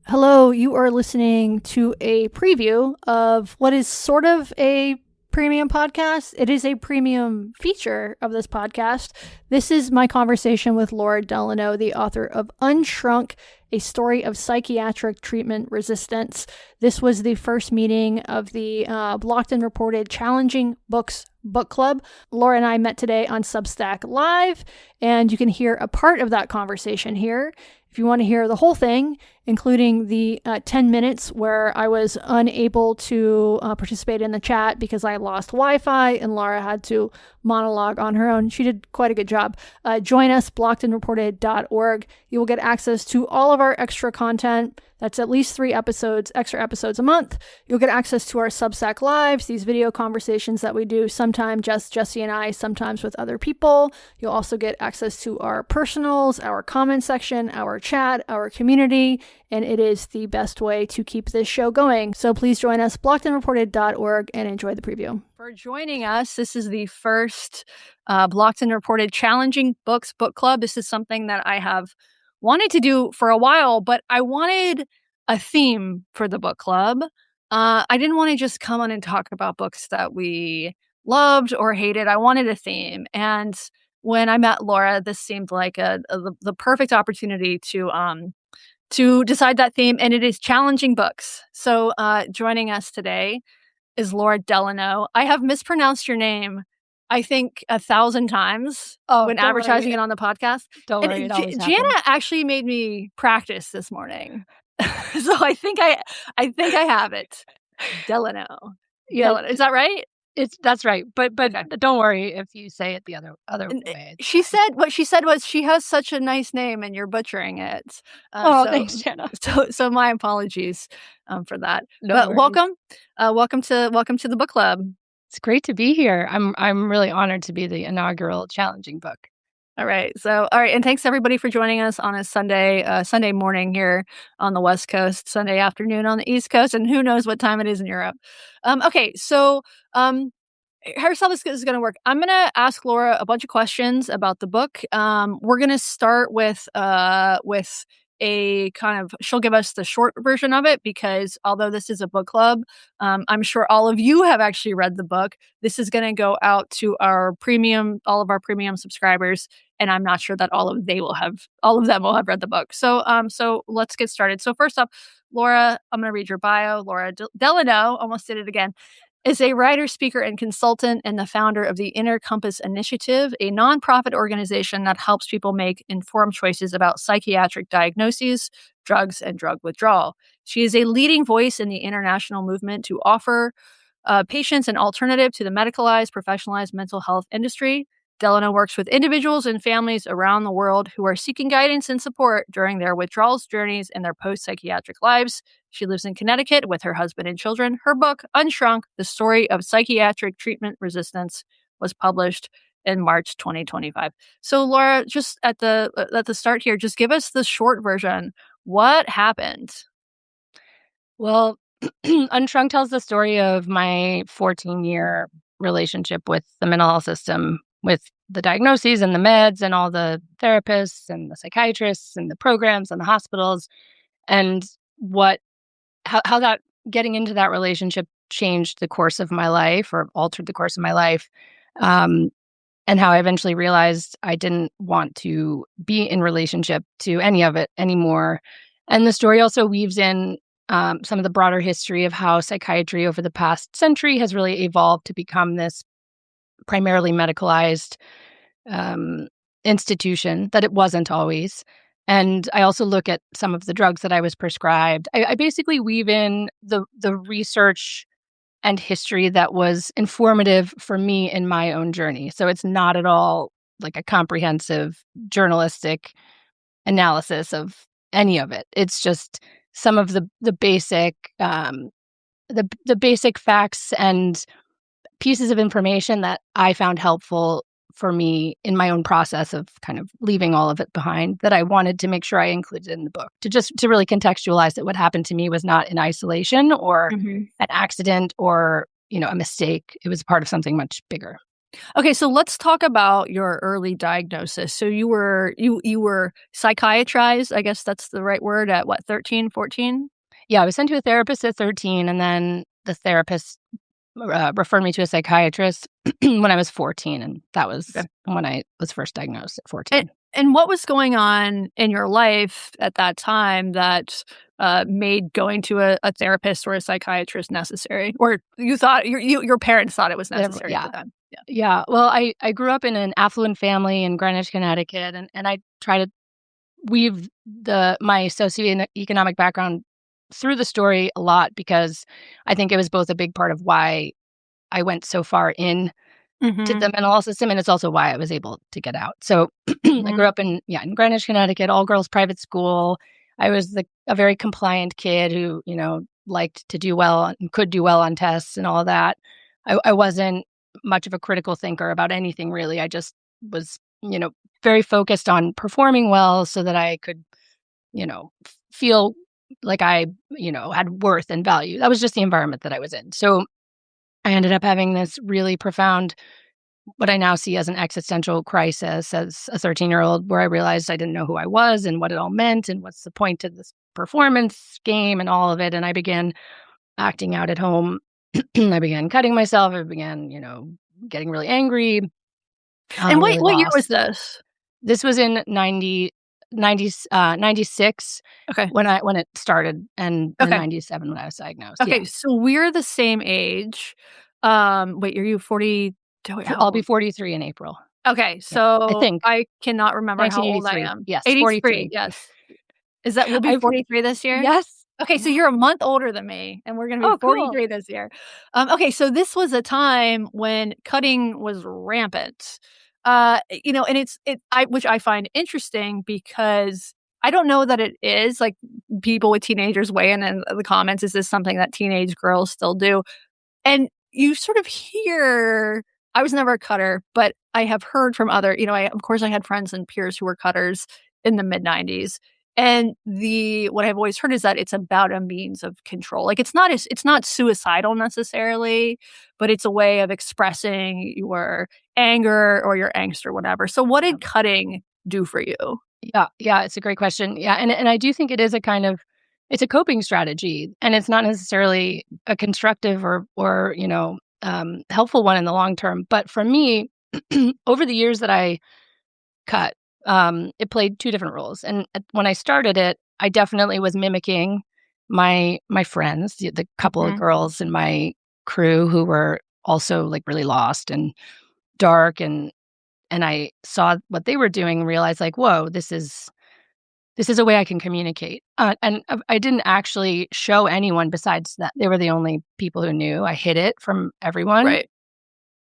Hello, you are listening to a preview of what is sort of a premium podcast. It is a premium feature of this podcast. This is my conversation with Laura Delano, the author of Unshrunk, a story of psychiatric treatment resistance. This was the first meeting of the Blocked and Reported Challenging Books book club. Laura and I met today on Substack Live, and you can hear a part of that conversation here. If you want to hear the whole thing, including the 10 minutes where I was unable to participate in the chat because I lost Wi-Fi and Laura had to monologue on her own. She did quite a good job. Join us, blockedandreported.org. You will get access to all of our extra content. That's at least 3 extra episodes a month. You'll get access to our Substack Lives, these video conversations that we do, sometimes just Jesse and I, sometimes with other people. You'll also get access to our personals, our comment section, our chat, our community, and it is the best way to keep this show going. So please join us, blockedandreported.org, and enjoy the preview. For joining us, this is the first Blocked and Reported Challenging Books book club. This is something that I have wanted to do for a while, but I wanted a theme for the book club. I didn't want to just come on and talk about books that we loved or hated. I wanted a theme. And when I met Laura, this seemed like the perfect opportunity to decide that theme, and it is challenging books. So joining us today is Laura Delano. I have mispronounced your name, I think, 1,000 times when advertising it on the podcast. Don't worry, it always Gianna happens. actually made me practice this morning. So I think I have it. Delano. Yeah, Delano. Is that right? That's right. But Okay. don't worry if you say it the other way. She said what she said was she has such a nice name and you're butchering it. Thanks, Jenna. So my apologies for that. No But worries. welcome to the book club. It's great to be here. I'm really honored to be the inaugural challenging book. All right. And thanks everybody for joining us on a Sunday morning here on the West Coast, Sunday afternoon on the East Coast, and who knows what time it is in Europe. Okay. So, here's how this is going to work. I'm going to ask Laura a bunch of questions about the book. We're going to start with a kind of, she'll give us the short version of it because although this is a book club, I'm sure all of you have actually read the book. This is going to go out to all of our premium subscribers, and I'm not sure that all of them will have read the book. So let's get started. So first up, Laura, I'm going to read your bio. Laura Delano, almost did it again, is a writer, speaker, and consultant, and the founder of the Inner Compass Initiative, a nonprofit organization that helps people make informed choices about psychiatric diagnoses, drugs, and drug withdrawal. She is a leading voice in the international movement to offer patients an alternative to the medicalized, professionalized mental health industry. Delano works with individuals and families around the world who are seeking guidance and support during their withdrawals journeys and their post-psychiatric lives. She lives in Connecticut with her husband and children. Her book, Unshrunk, The Story of Psychiatric Treatment Resistance, was published in March 2025. So Laura, just at the start here, just give us the short version. What happened? Well, Unshrunk tells the story of my 14-year relationship with the mental health system, with the diagnoses and the meds and all the therapists and the psychiatrists and the programs and the hospitals, and how that getting into that relationship changed the course of my life or altered the course of my life, and how I eventually realized I didn't want to be in relationship to any of it anymore. And the story also weaves in some of the broader history of how psychiatry over the past century has really evolved to become this primarily medicalized institution that it wasn't always. And I also look at some of the drugs that I was prescribed. I basically weave in the research and history that was informative for me in my own journey. So it's not at all like a comprehensive journalistic analysis of any of it. It's just some of the basic the basic facts and pieces of information that I found helpful for me in my own process of kind of leaving all of it behind, that I wanted to make sure I included in the book to really contextualize that what happened to me was not in isolation or an accident or, a mistake. It was part of something much bigger. Okay, so let's talk about your early diagnosis. So you were psychiatrized, I guess that's the right word, at what, 13, 14? Yeah, I was sent to a therapist at 13, and then the therapist referred me to a psychiatrist when I was 14, and that was Okay. when I was first diagnosed at And 14. and what was going on in your life at that time that made going to a therapist or a psychiatrist necessary? Or you thought your parents thought it was necessary at the Yeah. time? Yeah. Yeah. Well, I grew up in an affluent family in Greenwich, Connecticut, and I try to weave my socioeconomic background through the story a lot because I think it was both a big part of why I went so far in to the Mhm. mental health system, and it's also why I was able to get out. So I grew Mhm. up in Greenwich, Connecticut, all girls private school. I was a very compliant kid who, liked to do well and could do well on tests and all that. I wasn't much of a critical thinker about anything really. I just was, very focused on performing well so that I could, feel like I, had worth and value. That was just the environment that I was in. So I ended up having this really profound what I now see as an existential crisis as a 13-year-old, where I realized I didn't know who I was and what it all meant and what's the point of this performance game and all of it. And I began acting out at home. I began cutting myself. I began, getting really angry, And really what year was lost. this? This was in 96 Okay. when it started, and then Okay. 97 when I was diagnosed. Yeah. Okay, so we're the same age. Wait, are you 40? Wait, how I'll be old? 43 in April. Okay, Yeah. I so think I cannot remember how old I 1983. am. Yes, 83, 43. yes. Is that we'll be I've 43 this year? Yes. Okay, so Yeah. you're a month older than me, and we're gonna be Oh, cool. 43 this year. Okay, so this was a time when cutting was rampant. And which I find interesting because I don't know that it is, like, people with teenagers weigh in the comments, is this something that teenage girls still do? And you sort of hear I was never a cutter, but I have heard from other of course, I had friends and peers who were cutters in the mid-90s, and what I've always heard is that it's about a means of control. Like, it's not suicidal necessarily, but it's a way of expressing your anger or your angst or whatever. So what did cutting do for you? Yeah, yeah, it's a great question. Yeah, and I do think it is it's a coping strategy, and it's not necessarily a constructive or helpful one in the long term. But for me, over the years that I cut, it played two different roles. And when I started it, I definitely was mimicking my friends, the couple of Mhm. girls in my crew who were also like really lost and dark, and I saw what they were doing and realized like, whoa, this is a way I can communicate. And I didn't actually show anyone besides that. They were the only people who knew. I hid it from everyone. Right.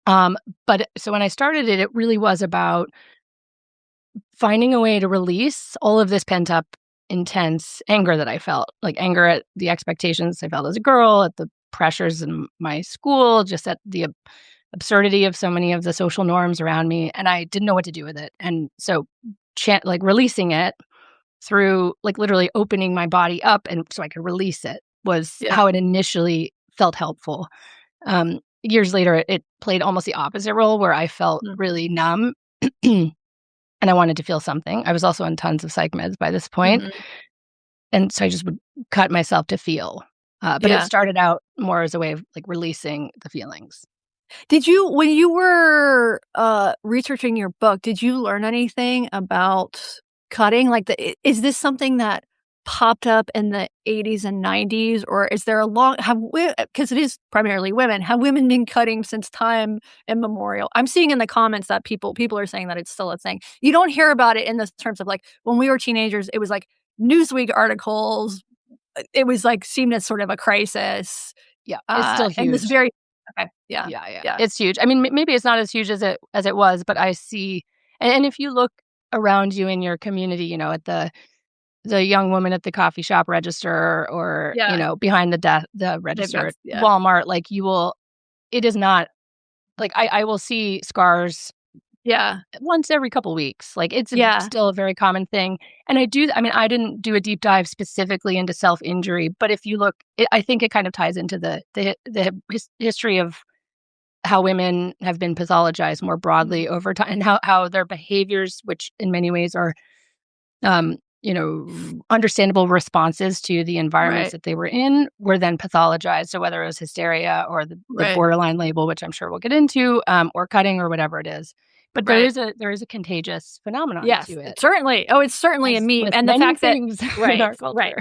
But so when I started it, it really was about finding a way to release all of this pent up, intense anger that I felt, like anger at the expectations I felt as a girl, at the pressures in my school, just at the absurdity of so many of the social norms around me. And I didn't know what to do with it. And so, like releasing it through like literally opening my body up and so I could release it was Yeah. how it initially felt helpful. Years later, it played almost the opposite role where I felt Mm. really numb and I wanted to feel something. I was also on tons of psych meds by this point, Mhm. and so I just would cut myself to feel. But it Yeah. started out more as a way of like releasing the feelings. Did you when you were, researching your book, did you learn anything about cutting? Like, is this something that popped up in the '80s and '90s, or is there a long have because it is primarily women, have women been cutting since time immemorial? I'm seeing in the comments that people are saying that it's still a thing. You don't hear about it in the terms of, like, when we were teenagers, it was, like, Newsweek articles, it was, like, seemed as sort of a crisis, Yeah, it's still and this huge. very okay, yeah, Yeah, yeah. yeah. It's huge. I mean, maybe it's not as huge as it was, but I see and if you look around you in your community, at the young woman at the coffee shop register or, Yeah, behind the they've register got at yeah, Walmart, like it is not like I will see scars yeah, once every couple weeks. Like it's yeah, still a very common thing. And I mean, I didn't do a deep dive specifically into self-injury, but if you look, I think it kind of ties into the history of how women have been pathologized more broadly over time, and how their behaviors, which in many ways are, understandable responses to the environments that they were in, were then pathologized. So whether it was hysteria or the borderline label, which I'm sure we'll get into, or cutting or whatever it is. But there is a contagious phenomenon to it. Certainly. Oh, it's certainly a meme. And the fact that in our culture.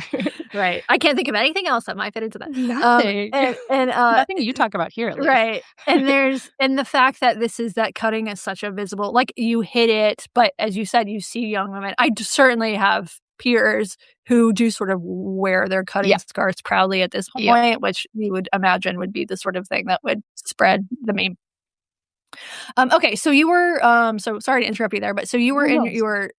Right. I can't think of anything else that might fit into that. Nothing. Nothing you talk about here, at least. Right. And the fact that that cutting is such a visible, like, you hit it, but as you said, you see young women. I certainly have peers who do sort of wear their cutting scars proudly at this point, which you would imagine would be the sort of thing that would spread the meme. Okay, so you were so sorry to interrupt you there, but so you were in your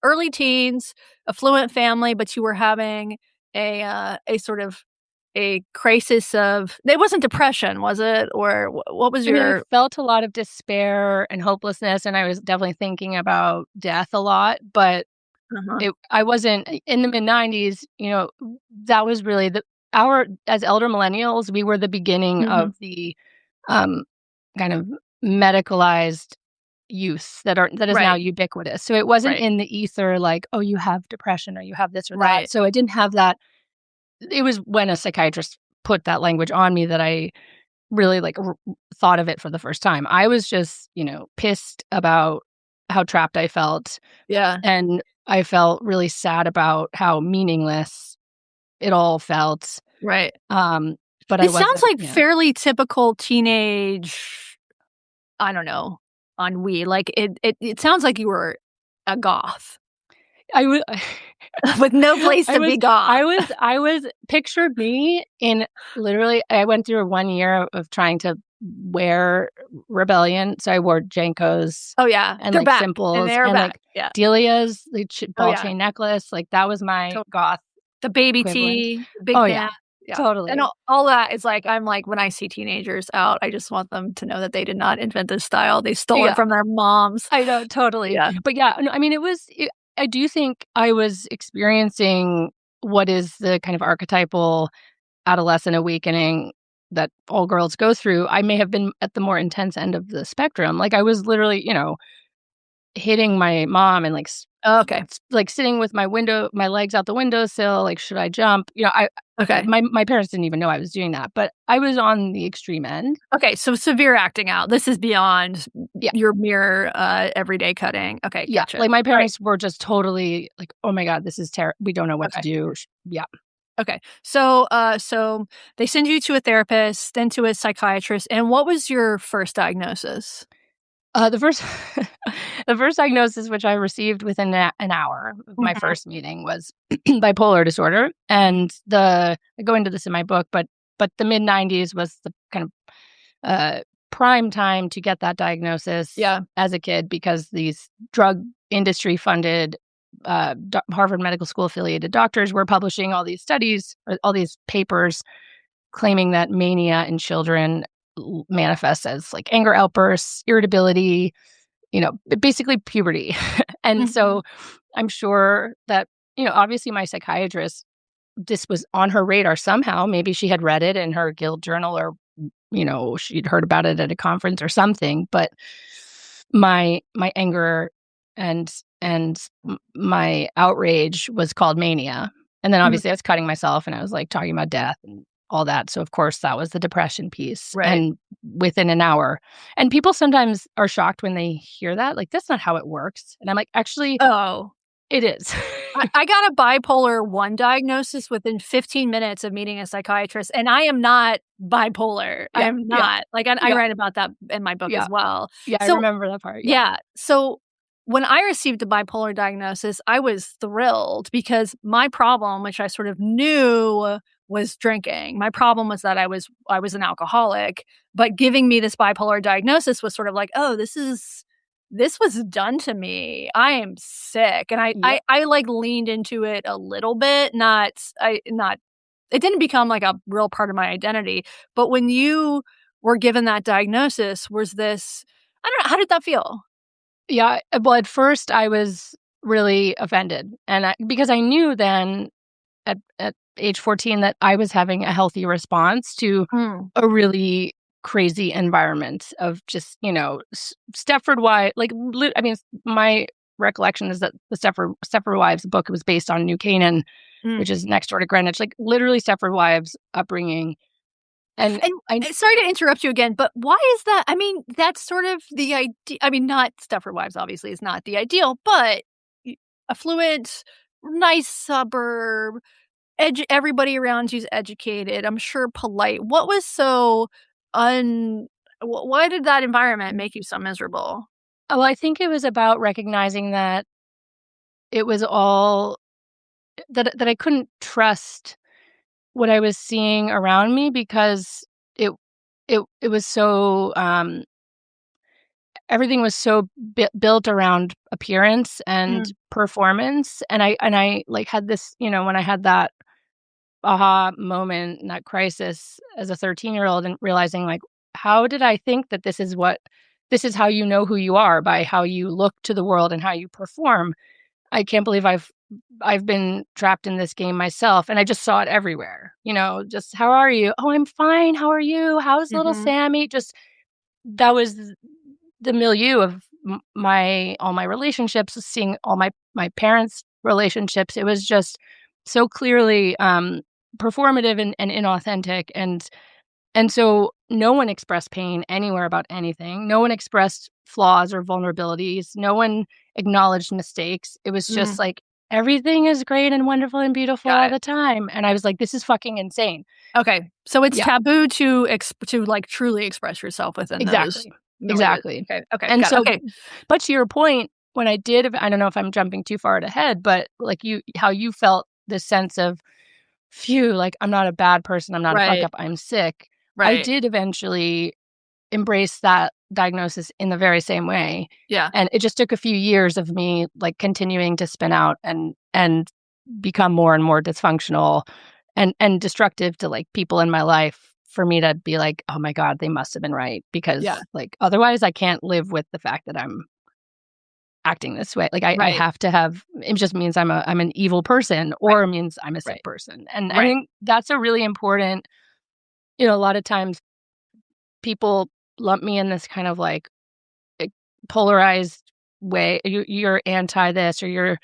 early teens, affluent family, but you were having a sort of a crisis of, it wasn't depression, was it? Or what was your... I felt a lot of despair and hopelessness, and I was definitely thinking about death a lot, but I wasn't in the mid-90s, that was really as elder millennials, we were the beginning of the kind of medicalized use that is now ubiquitous. So it wasn't in the ether like, oh, you have depression or you have this or that. So I didn't have that. It was when a psychiatrist put that language on me that I really thought of it for the first time. I was just, pissed about how trapped I felt. Yeah. And I felt really sad about how meaningless it all felt. Right. But it sounds like fairly typical teenage, I don't know, ennui. Like it sounds like you were a goth. I was with no place to be goth. I was pictured me in literally. I went through 1 year of trying to wear rebellion, so I wore Jankos. Oh yeah, and simples and Delia's ball chain necklace. Like that was my goth. The baby tee, big yeah, totally. And all that is like, I'm like, when I see teenagers out, I just want them to know that they did not invent this style. They stole it from their moms. I know, totally. Yeah. But I mean, I do think I was experiencing what is the kind of archetypal adolescent awakening that all girls go through. I may have been at the more intense end of the spectrum. Like I was literally, hitting my mom and sitting with my legs out the windowsill. Like, should I jump? My parents didn't even know I was doing that, but I was on the extreme end. Okay, so severe acting out. This is beyond your mere everyday cutting. Okay, gotcha. Like my parents were just totally like, "Oh my God, this is terrible. We don't know what to do." Yeah. Okay, so they send you to a therapist, then to a psychiatrist. And what was your first diagnosis? The first diagnosis, which I received within an hour of my first meeting, was bipolar disorder. And I go into this in my book, but the mid-90s was the kind of prime time to get that diagnosis as a kid, because these drug industry funded Harvard Medical School affiliated doctors were publishing all these studies, or all these papers claiming that mania in children manifests as like anger outbursts, irritability, basically puberty. And so I'm sure that, obviously my psychiatrist, this was on her radar somehow. Maybe she had read it in her guild journal, or, she'd heard about it at a conference or something. But my anger and my outrage was called mania. And then obviously I was cutting myself and I was like talking about death and all that. So of course that was the depression piece. Right. And within an hour. And people sometimes are shocked when they hear that. Like, that's not how it works. And I'm like, actually, it is. I got a bipolar 1 diagnosis within 15 minutes of meeting a psychiatrist. And I am not bipolar. I am not. Like, I write about that in my book as well. Yeah, so, I remember that part. Yeah. So when I received a bipolar diagnosis, I was thrilled, because my problem, which I sort of knew, was drinking. My problem was that I was an alcoholic, but giving me this bipolar diagnosis was sort of like, oh, this was done to me. I am sick. And I like leaned into it a little bit, it didn't become like a real part of my identity. But when you were given that diagnosis, was this, I don't know, how did that feel? Yeah, well, at first I was really offended, and because I knew then at age 14 that I was having a healthy response to a really crazy environment of just, Stepford Wives. My recollection is that the Stepford Wives book was based on New Canaan, which is next door to Greenwich, like literally Stepford Wives upbringing. And sorry to interrupt you again, but why is that? I mean, that's sort of the idea. I mean, not Stepford Wives obviously is not the ideal, but affluent, nice suburb, everybody around you's educated, I'm sure polite. What was so why did that environment make you so miserable? Oh, I think it was about recognizing that it was all that I couldn't trust what I was seeing around me because it was so everything was so built around appearance and performance, and I like had this, when I had that aha moment and that crisis as a 13-year-old and realizing like, how did I think that this is how you know who you are, by how you look to the world and how you perform. I can't believe I've been trapped in this game myself, and I just saw it everywhere. Just, how are you? Oh, I'm fine. How are you? How's little Sammy? Just, that was the milieu of all my relationships, seeing all my parents' relationships. It was just so clearly performative and inauthentic, and so no one expressed pain anywhere about anything. No one expressed flaws or vulnerabilities. No one acknowledged mistakes. It was just like, everything is great and wonderful and beautiful all the time. And I was like, this is fucking insane. Okay. So it's taboo to like truly express yourself within those. Exactly. Okay. And so, but to your point, when I did, I don't know if I'm jumping too far ahead, but like how you felt this sense of, phew, like, I'm not a bad person. I'm not a fuck up. I'm sick. I did eventually embrace that diagnosis in the very same way. Yeah. And it just took a few years of me like continuing to spin out and become more and more dysfunctional and destructive to like people in my life for me to be like, oh my God, they must have been right. Because like, otherwise I can't live with the fact that I'm acting this way. Like I have to have, it just means I'm an evil person, or it means I'm a sick person. And I think that's a really important, a lot of times people lump me in this kind of like polarized way. You're anti this, or you're,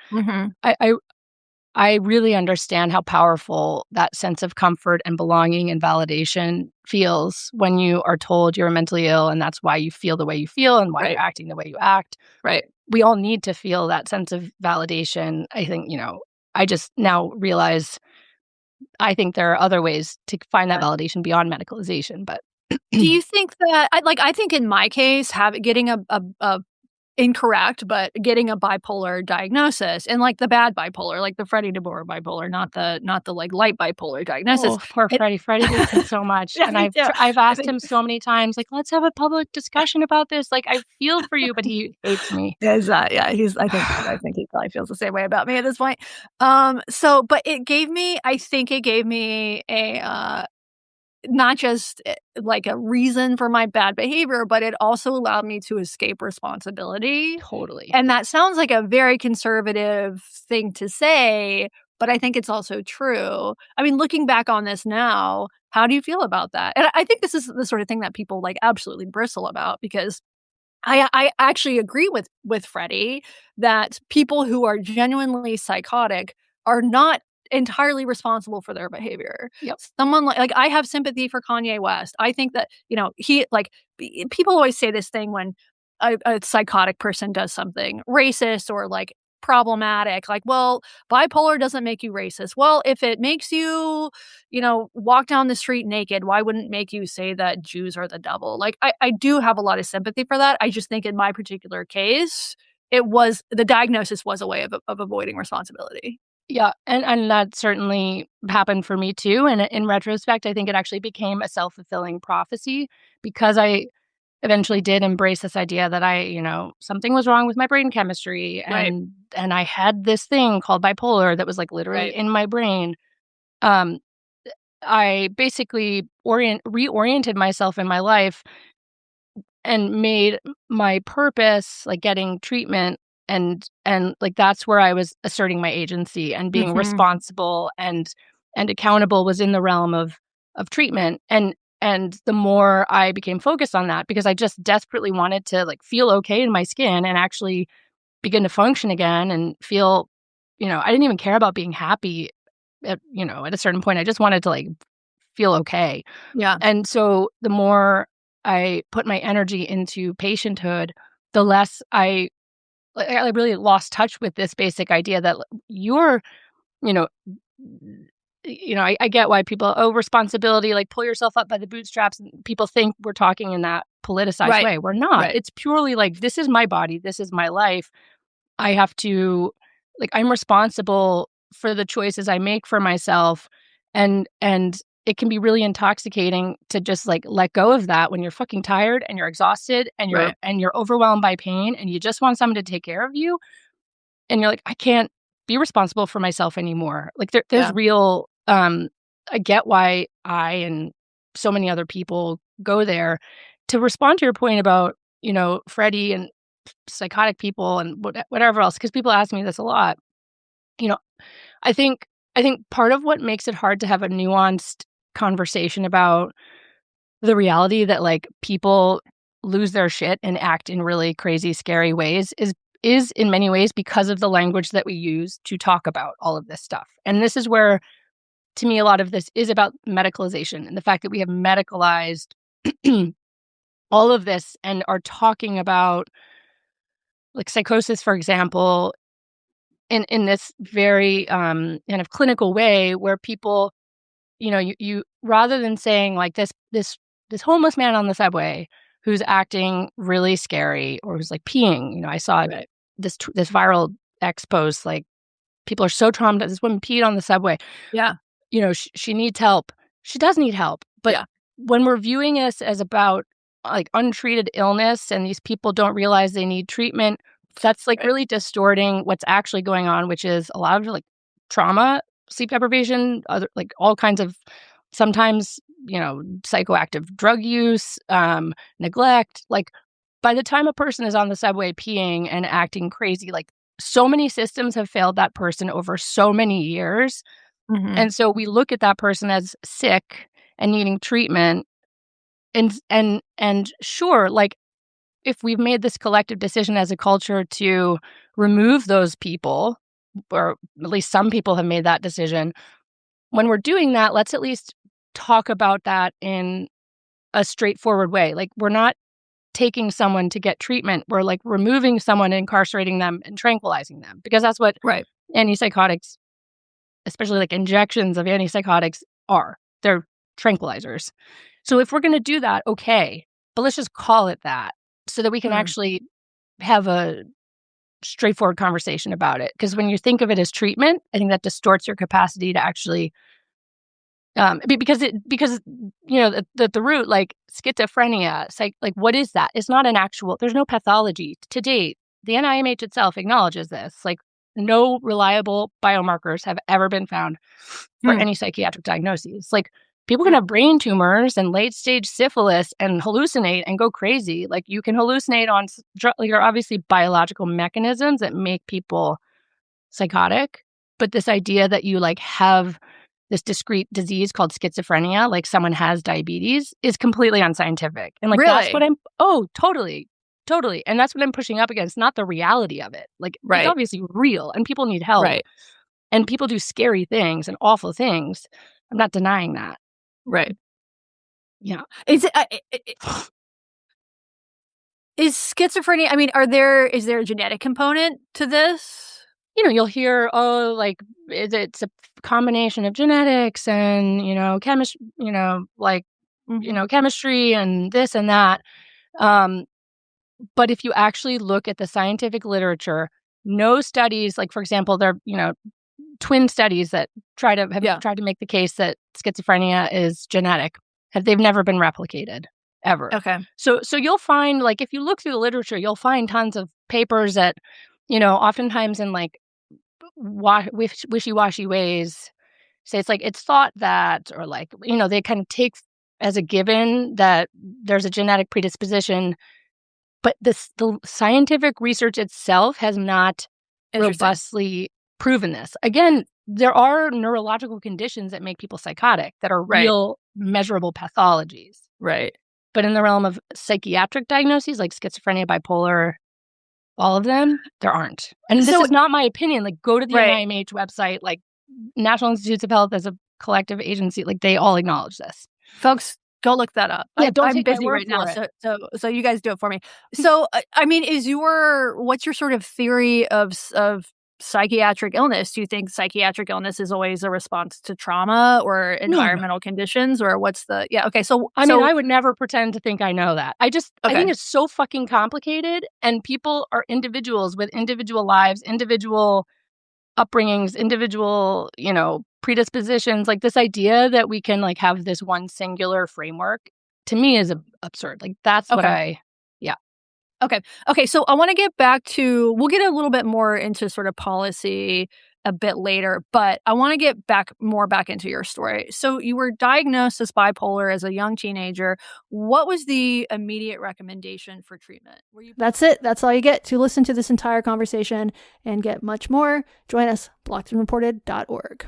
I really understand how powerful that sense of comfort and belonging and validation feels when you are told you're mentally ill and that's why you feel the way you feel and why you're acting the way you act. We all need to feel that sense of validation. I think, I just now realize I think there are other ways to find that validation beyond medicalization. But do you think that I think in my case, getting a incorrect, but getting a bipolar diagnosis, and like the bad bipolar, like the Freddie DeBoer bipolar, not the like light bipolar diagnosis. Oh, poor Freddie. Freddie hates so much. And I've asked him so many times, like, let's have a public discussion about this. Like, I feel for you, but he hates me. I think he probably feels the same way about me at this point. But I think it gave me a not just like a reason for my bad behavior, but it also allowed me to escape responsibility. Totally. And that sounds like a very conservative thing to say, but I think it's also true. I mean, looking back on this now, how do you feel about that? And I think this is the sort of thing that people like absolutely bristle about, because I actually agree with Freddie that people who are genuinely psychotic are not entirely responsible for their behavior. Yep. Someone like I have sympathy for Kanye West. I think that, he like people always say this thing when a psychotic person does something racist or like problematic, like, well, bipolar doesn't make you racist. Well, if it makes you, walk down the street naked, why wouldn't it make you say that Jews are the devil? Like, I do have a lot of sympathy for that. I just think in my particular case, the diagnosis was a way of avoiding responsibility. Yeah, and that certainly happened for me too. And in retrospect, I think it actually became a self-fulfilling prophecy, because I eventually did embrace this idea that something was wrong with my brain chemistry, and I had this thing called bipolar that was like literally in my brain. I basically reoriented myself in my life and made my purpose like getting treatment, and like that's where I was asserting my agency, and being responsible and accountable was in the realm of treatment. And And the more I became focused on that, because I just desperately wanted to like feel okay in my skin and actually begin to function again and feel, I didn't even care about being happy at a certain point. I just wanted to like feel okay. Yeah. And so the more I put my energy into patienthood, the less I really lost touch with this basic idea that you're, you know, I get why people, responsibility, like pull yourself up by the bootstraps. And people think we're talking in that politicized way. We're not. Right. It's purely like, this is my body. This is my life. I have to, like, I'm responsible for the choices I make for myself. And it can be really intoxicating to just like let go of that when you're fucking tired and you're exhausted and you're overwhelmed by pain and you just want someone to take care of you. And you're like, I can't be responsible for myself anymore. Like there's real, I get why I and so many other people go there. To respond to your point about, Freddie and psychotic people and whatever else, because people ask me this a lot. I think part of what makes it hard to have a nuanced conversation about the reality that like people lose their shit and act in really crazy, scary ways is in many ways because of the language that we use to talk about all of this stuff. And this is where, to me, a lot of this is about medicalization and the fact that we have medicalized all of this and are talking about like psychosis, for example, in this very kind of clinical way where people, you rather than saying like this homeless man on the subway who's acting really scary or who's like peeing, I saw this viral X post, like people are so traumatized. This woman peed on the subway. Yeah. She needs help. She does need help. But when we're viewing this as about like untreated illness and these people don't realize they need treatment, that's like really distorting what's actually going on, which is a lot of like trauma, sleep deprivation, other like all kinds of sometimes, psychoactive drug use, neglect. Like by the time a person is on the subway peeing and acting crazy, like so many systems have failed that person over so many years. Mm-hmm. And so we look at that person as sick and needing treatment. And sure, like if we've made this collective decision as a culture to remove those people, or at least some people have made that decision, when we're doing that, let's at least talk about that in a straightforward way. Like we're not taking someone to get treatment. We're like removing someone, incarcerating them and tranquilizing them, because that's what antipsychotics, especially like injections of antipsychotics, are. They're tranquilizers. So if we're going to do that, okay, but let's just call it that so that we can actually have a straightforward conversation about it. Because when you think of it as treatment, I think that distorts your capacity to actually, because the root, like schizophrenia, like what is that? It's not an actual. There's no pathology to date. The NIMH itself acknowledges this. Like no reliable biomarkers have ever been found for any psychiatric diagnoses. Like people can have brain tumors and late stage syphilis and hallucinate and go crazy. Like you can hallucinate on, like there are obviously biological mechanisms that make people psychotic. But this idea that you like have this discrete disease called schizophrenia, like someone has diabetes, is completely unscientific. And like that's what totally. And that's what I'm pushing up against, not the reality of it. Like it's obviously real and people need help. Right. And people do scary things and awful things. I'm not denying that. Right. Yeah. Is schizophrenia, I mean, is there a genetic component to this? You'll hear, like it's a combination of genetics and, chemistry, chemistry and this and that. But if you actually look at the scientific literature, no studies, like for example, there are, twin studies that tried to make the case that schizophrenia is genetic. They've never been replicated ever. Okay. So you'll find, like, if you look through the literature, you'll find tons of papers that, oftentimes in like wishy-washy ways say it's like it's thought that, or like, they kind of take as a given that there's a genetic predisposition. But the scientific research itself has not robustly proven this. Again, there are neurological conditions that make people psychotic that are real measurable pathologies. Right. But in the realm of psychiatric diagnoses, like schizophrenia, bipolar, all of them, there aren't. And this is not my opinion. Like, go to the NIMH website, like National Institutes of Health as a collective agency, like they all acknowledge this. Folks, go look that up. Yeah, I'm busy right now, so you guys do it for me. So, I mean, what's your sort of theory of psychiatric illness? Do you think psychiatric illness is always a response to trauma or environmental conditions, or what's the okay, so I mean, I would never pretend to think I know that. I think it's so fucking complicated, and people are individuals with individual lives, individual upbringings, individual, predispositions. Like, this idea that we can like have this one singular framework, to me, is absurd. Like, that's what Okay, so I want to get back to, we'll get a little bit more into sort of policy a bit later, but I want to get back into your story. So you were diagnosed as bipolar as a young teenager. What was the immediate recommendation for treatment? That's it. That's all you get to listen to this entire conversation and get much more. Join us, blockedandreported.org.